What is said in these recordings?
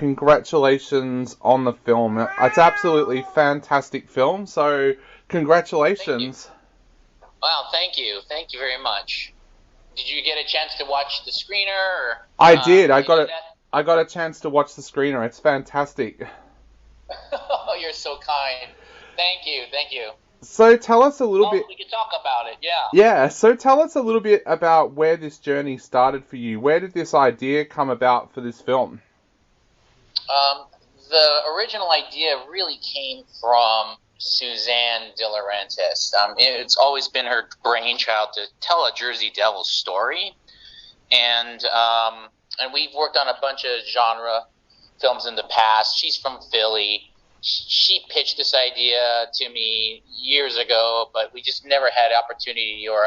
congratulations on the film. It's absolutely fantastic film, so congratulations. Well, thank you. Thank you very much. Did you get a chance to watch the screener? Or, I did. I got a chance to watch the screener. It's fantastic. Oh, you're so kind. Thank you. So tell us a little bit. We can talk about it, yeah. Yeah, so tell us a little bit about where this journey started for you. Where did this idea come about for this film? The original idea really came from Suzanne De Laurentiis. It's always been her brainchild to tell a Jersey Devil story, and we've worked on a bunch of genre films in the past. She's from Philly. She pitched this idea to me years ago, but we just never had opportunity or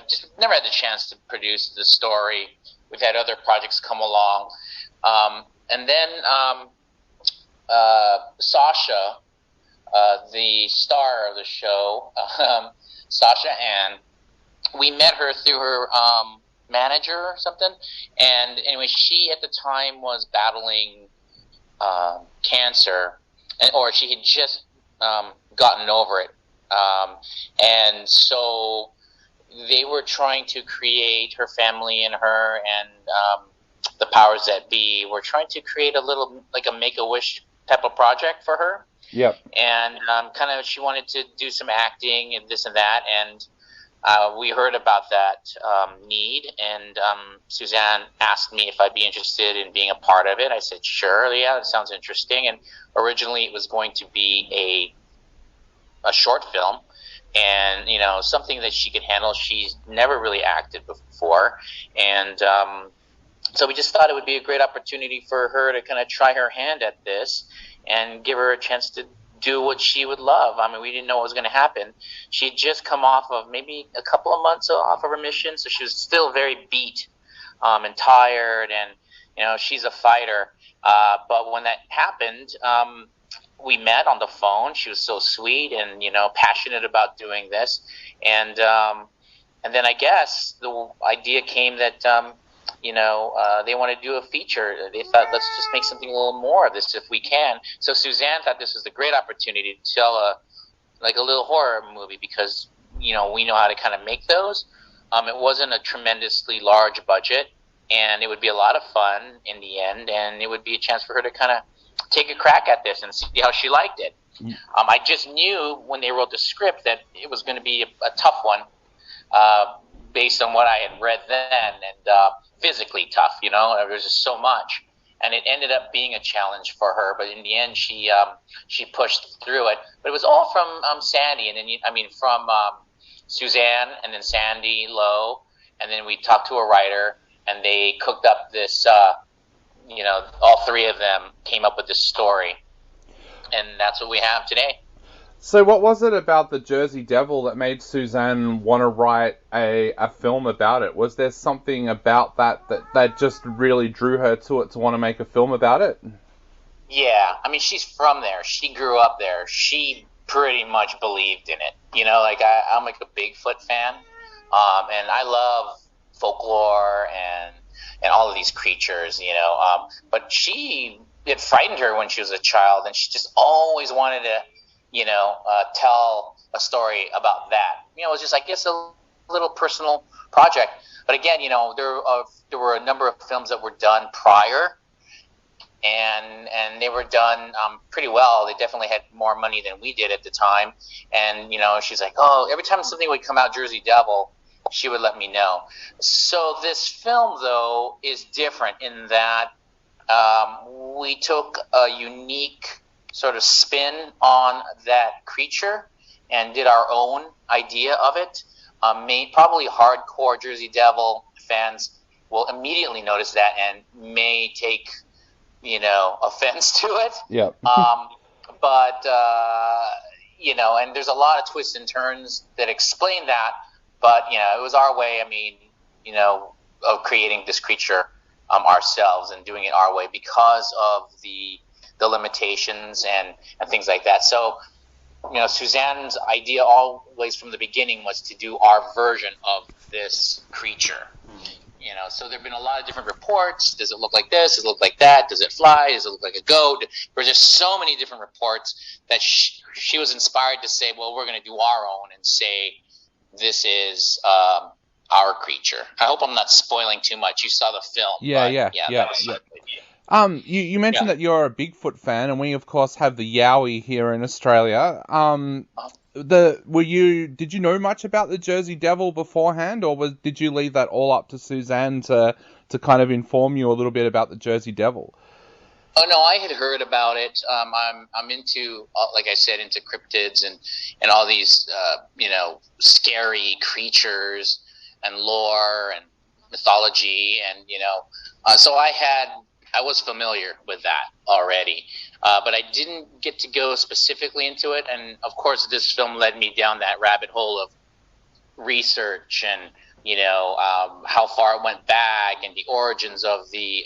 just never had the chance to produce the story. We've had other projects come along, and then Sasha, the star of the show, Sasha Ann, we met her through her manager or something. And anyway, she at the time was battling cancer, or she had just gotten over it. And so they were trying to create, her family and her and the powers that be were trying to create a little, like a Make-A-Wish type of project for her. Yep. And kind of she wanted to do some acting and this and that, and we heard about that need, and Suzanne asked me if I'd be interested in being a part of it. I said, sure, yeah, that sounds interesting. And originally it was going to be a short film, and something that she could handle. She's never really acted before, and so we just thought it would be a great opportunity for her to kind of try her hand at this and give her a chance to do what she would love. I mean, we didn't know what was going to happen. She'd just come off of maybe a couple of months off of remission, so she was still very beat and tired, and she's a fighter. But when that happened, we met on the phone. She was so sweet and passionate about doing this, and then I guess the idea came that they want to do a feature. They thought, let's just make something a little more of this if we can. So Suzanne thought this was a great opportunity to tell a little horror movie, because we know how to kind of make those. It wasn't a tremendously large budget, and it would be a lot of fun in the end, and it would be a chance for her to kind of take a crack at this and see how she liked it. I just knew when they wrote the script that it was going to be a tough one, based on what I had read then, and physically tough, there was just so much, and it ended up being a challenge for her, but in the end she pushed through it. But it was all from Sandy, and then from Suzanne, and then Sandy Lowe, and then we talked to a writer, and they cooked up this all three of them came up with this story, and that's what we have today. So what was it about the Jersey Devil that made Suzanne want to write a film about it? Was there something about that just really drew her to it, to want to make a film about it? Yeah, she's from there. She grew up there. She pretty much believed in it. I'm like a Bigfoot fan, and I love folklore and all of these creatures, but it frightened her when she was a child, and she just always wanted to tell a story about that. It was just, I guess, a little personal project. But again, there were a number of films that were done prior, and they were done pretty well. They definitely had more money than we did at the time. And, she's like, oh, every time something would come out, Jersey Devil, she would let me know. So this film, though, is different in that we took a unique sort of spin on that creature and did our own idea of it. Probably hardcore Jersey Devil fans will immediately notice that and may take, offense to it. Yeah. But and there's a lot of twists and turns that explain that. But it was our way. Of creating this creature ourselves and doing it our way because of the limitations and things like that. So, Suzanne's idea always from the beginning was to do our version of this creature. So there have been a lot of different reports. Does it look like this? Does it look like that? Does it fly? Does it look like a goat? There's just so many different reports that she was inspired to say, well, we're going to do our own and say this is our creature. I hope I'm not spoiling too much. You saw the film. Yeah. You mentioned that you're a Bigfoot fan, and we of course have the Yowie here in Australia. Did you know much about the Jersey Devil beforehand, or did you leave that all up to Suzanne to kind of inform you a little bit about the Jersey Devil? Oh no, I had heard about it. I'm into, like I said, into cryptids and all these scary creatures and lore and mythology, and so I was familiar with that already, but I didn't get to go specifically into it. And of course, this film led me down that rabbit hole of research and how far it went back and the origins of the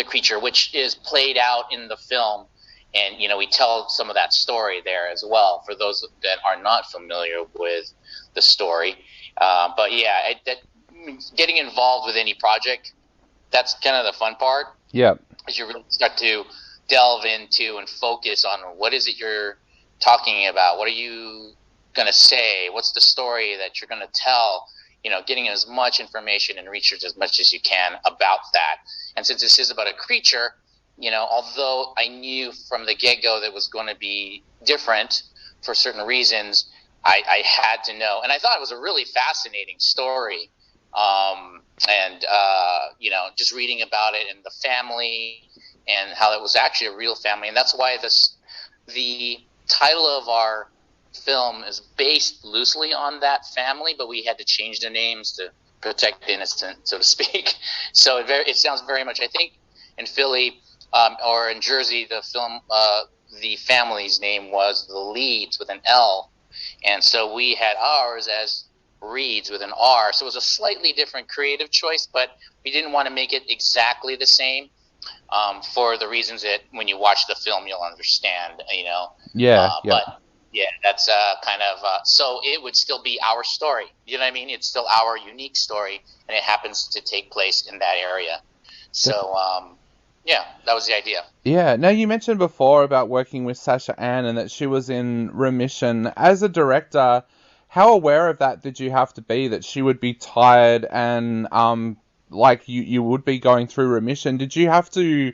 creature, which is played out in the film. And we tell some of that story there as well for those that are not familiar with the story. But yeah, getting involved with any project, that's kind of the fun part. Yeah. As you really start to delve into and focus on what is it you're talking about? What are you going to say? What's the story that you're going to tell? Getting as much information and research as much as you can about that. And since this is about a creature, although I knew from the get-go that it was going to be different for certain reasons, I had to know. And I thought it was a really fascinating story. Just reading about it and the family and how it was actually a real family. And that's why the title of our film is based loosely on that family, but we had to change the names to protect the innocent, so to speak. So it sounds very much, I think, in Philly or in Jersey, the film, the family's name was the Leeds with an L. And so we had ours as Reeds with an R, so it was a slightly different creative choice, but we didn't want to make it exactly the same for the reasons that when you watch the film you'll understand. But yeah, that's kind of so it would still be our story. You know what I mean? It's still our unique story, and it happens to take place in that area. So that was the idea. Yeah. Now, you mentioned before about working with Sasha Ann and that she was in remission. As a director, how aware of that did you have to be, that she would be tired and you would be going through remission? Did you have to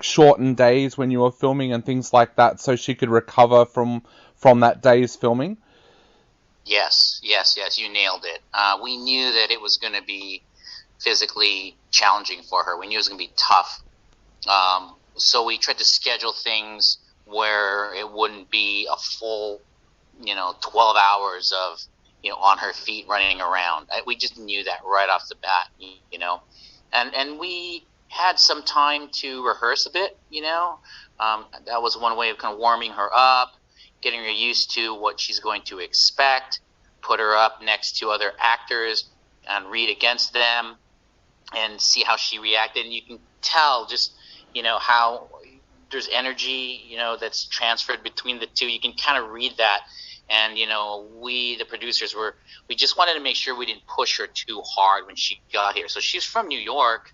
shorten days when you were filming and things like that so she could recover from that day's filming? Yes, you nailed it. We knew that it was going to be physically challenging for her. We knew it was going to be tough. So we tried to schedule things where it wouldn't be a full 12 hours of, on her feet running around. We just knew that right off the bat, and we had some time to rehearse a bit, that was one way of kind of warming her up, getting her used to what she's going to expect, put her up next to other actors and read against them and see how she reacted. And you can tell just, how there's energy, that's transferred between the two. You can kind of read that. And, we, the producers, we just wanted to make sure we didn't push her too hard when she got here. So she's from New York,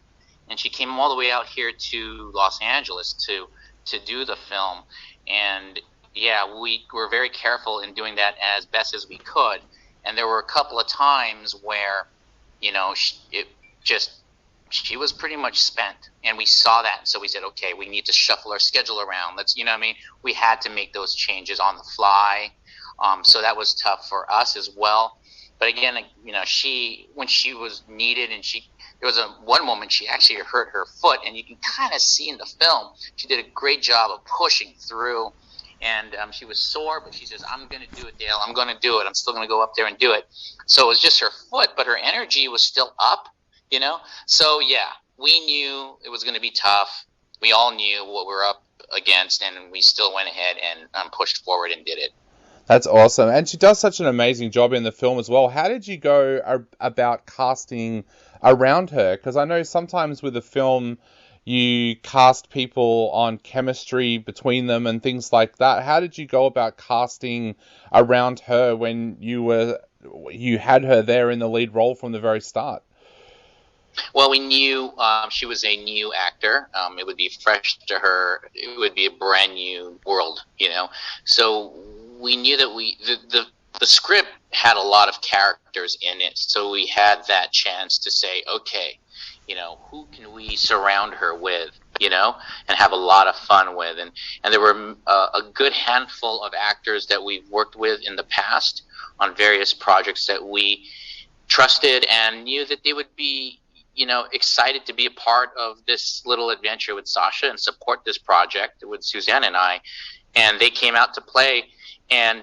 and she came all the way out here to Los Angeles to do the film. And, yeah, we were very careful in doing that as best as we could. And there were a couple of times where, she was pretty much spent. And we saw that. So we said, okay, we need to shuffle our schedule around. We had to make those changes on the fly. So that was tough for us as well. But again, when she was needed, and there was one moment she actually hurt her foot, and you can kind of see in the film, she did a great job of pushing through, and she was sore, but she says, I'm going to do it, Dale. I'm going to do it. I'm still going to go up there and do it. So it was just her foot, but her energy was still up, So yeah, we knew it was going to be tough. We all knew what we were up against, and we still went ahead and pushed forward and did it. That's awesome. And she does such an amazing job in the film as well. How did you go about casting around her? Because I know sometimes with a film, you cast people on chemistry between them and things like that. How did you go about casting around her when you were you had her there in the lead role from the very start? Well, we knew she was a new actor. It would be fresh to her. It would be a brand new world, So we knew that the script had a lot of characters in it. So we had that chance to say, okay, who can we surround her with, and have a lot of fun with. And there were a good handful of actors that we've worked with in the past on various projects that we trusted and knew that they would be excited to be a part of this little adventure with Sasha and support this project with Suzanne and I. And they came out to play. And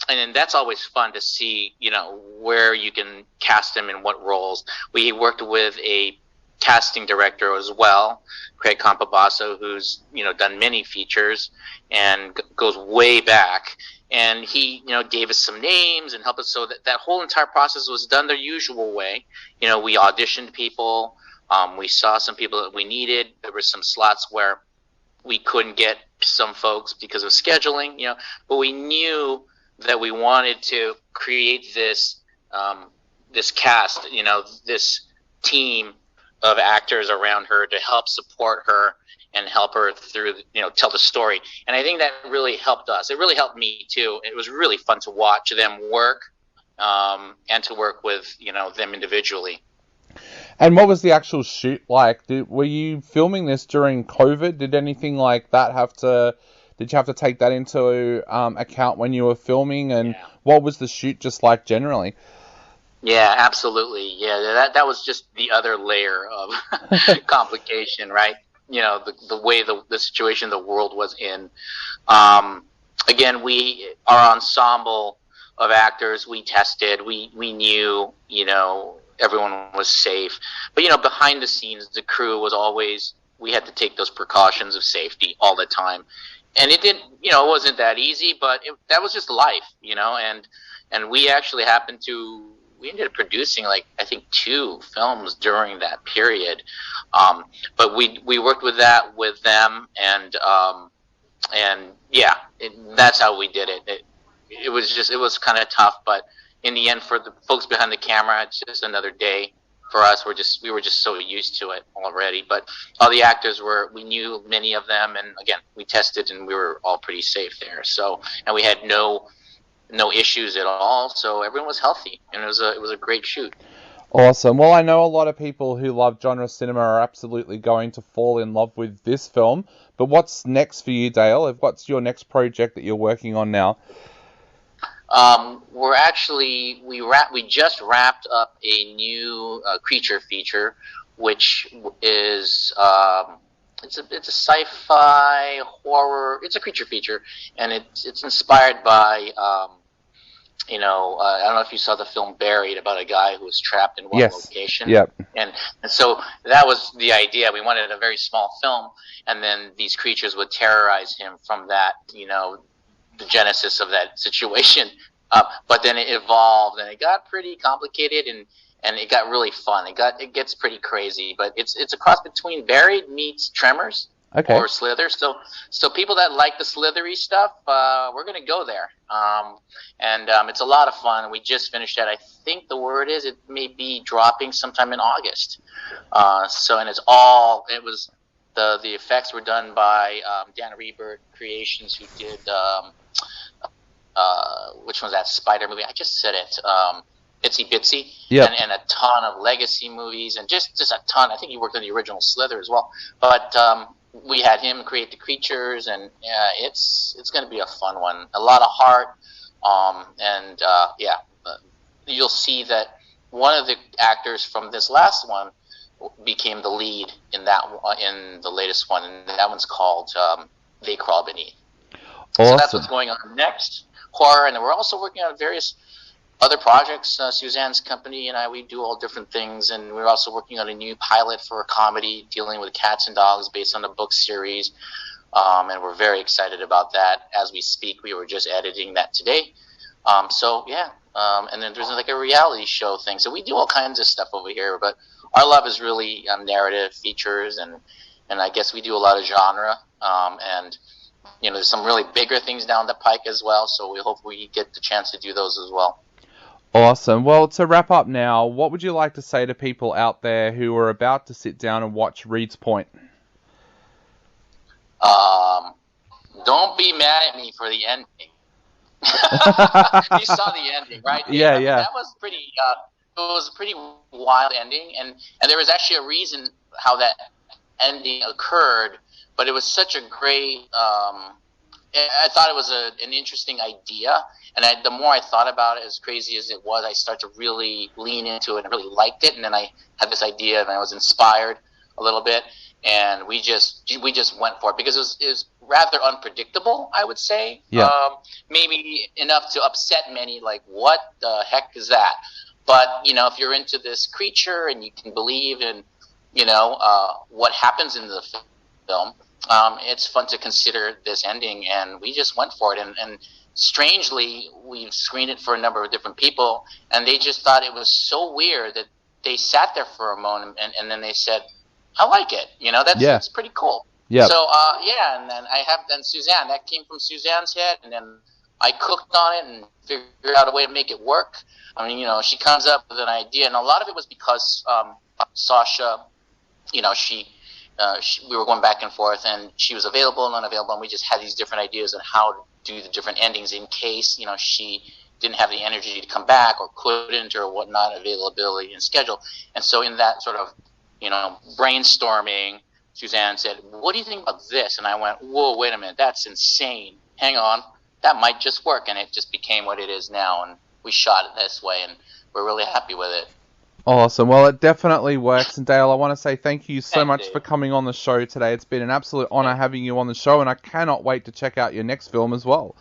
then that's always fun to see, where you can cast them in what roles. We worked with a casting director as well, Craig Campabasso, who's, done many features and goes way back. And he, gave us some names and helped us, so that whole entire process was done the usual way. We auditioned people. We saw some people that we needed. There were some slots where we couldn't get some folks because of scheduling, but we knew that we wanted to create this cast, this team of actors around her to help support her and help her through, tell the story. And I think that really helped us. It really helped me too. It was really fun to watch them work, and to work with, them individually. And what was the actual shoot like? Were you filming this during COVID? Did anything like that did you have to take that into account when you were filming? And what was the shoot just like generally? Yeah, absolutely. Yeah, that was just the other layer of complication, right? The way the situation the world was in. Again, our ensemble of actors, we tested, we knew, everyone was safe. But, behind the scenes, the crew was always, we had to take those precautions of safety all the time. And it didn't, it wasn't that easy, but that was just life, and we actually we ended up producing, I think 2 films during that period. But we worked with them, and that's how we did it. It was kind of tough, but in the end, for the folks behind the camera, it's just another day. For us, we were just so used to it already. But all the actors we knew many of them, and again, we tested and we were all pretty safe there. So, and we had no issues at all, so everyone was healthy, and it was a great shoot. Awesome. Well, I know a lot of people who love genre cinema are absolutely going to fall in love with this film, but what's next for you, Dale? What's your next project that you're working on now? We just wrapped up a new creature feature, which is it's a sci-fi horror. It's a creature feature, and it's inspired by I don't know if you saw the film Buried, about a guy who was trapped in one location. Yep. And so that was the idea. We wanted a very small film, and then these creatures would terrorize him from that, the genesis of that situation. But then it evolved, and it got pretty complicated, and it got really fun. It gets pretty crazy, but it's a cross between Buried meets Tremors. Okay. Or Slither. So people that like the slithery stuff, we're going to go there. And it's a lot of fun. We just finished that. I think the word is it may be dropping sometime in August. And the effects were done by Dan Rebert Creations, who did which one's that Spider movie? I just said it. Itsy Bitsy, and a ton of legacy movies, and just a ton. I think he worked on the original Slither as well. But we had him create the creatures, and it's going to be a fun one. A lot of heart, you'll see that one of the actors from this last one became the lead in the latest one, and that one's called They Crawl Beneath. Awesome. So that's what's going on next. Horror, and then we're also working on various other projects. Suzanne's company and I, we do all different things, and we're also working on a new pilot for a comedy dealing with cats and dogs based on a book series, and we're very excited about that. As we speak, we were just editing that today. And then there's a reality show thing. So we do all kinds of stuff over here, but our love is really narrative features, and I guess we do a lot of genre, and there's some really bigger things down the pike as well, so we hope we get the chance to do those as well. Awesome. Well, to wrap up now, what would you like to say to people out there who are about to sit down and watch Reed's Point? Don't be mad at me for the ending. You saw the ending, right? Yeah, I mean, yeah. that was pretty. It was a pretty wild ending, and there was actually a reason how that ending occurred. But it was such a great. I thought it was an interesting idea, and the more I thought about it, as crazy as it was, I started to really lean into it and really liked it. And then I had this idea, and I was inspired a little bit, and we just went for it because it was rather unpredictable, I would say. Yeah. Maybe enough to upset many, like, what the heck is that? But, if you're into this creature and you can believe in, what happens in the film, it's fun to consider this ending, and we just went for it. And strangely, we've screened it for a number of different people, and they just thought it was so weird that they sat there for a moment, and then they said, I like it. That's pretty cool. Yeah. So, and then Suzanne, that came from Suzanne's head, and then I cooked on it and figured out a way to make it work. I mean, she comes up with an idea, and a lot of it was because Sasha, we were going back and forth, and she was available and unavailable, and we just had these different ideas on how to do the different endings in case, she didn't have the energy to come back or couldn't or whatnot, availability and schedule. And so in that sort of, brainstorming, Suzanne said, what do you think about this? And I went, whoa, wait a minute, that's insane. Hang on, that might just work. And it just became what it is now, and we shot it this way, and we're really happy with it. Awesome. Well, it definitely works. And Dale, I want to say thank you so much Dave. for coming on the show today. It's been an absolute honor having you on the show, and I cannot wait to check out your next film as well.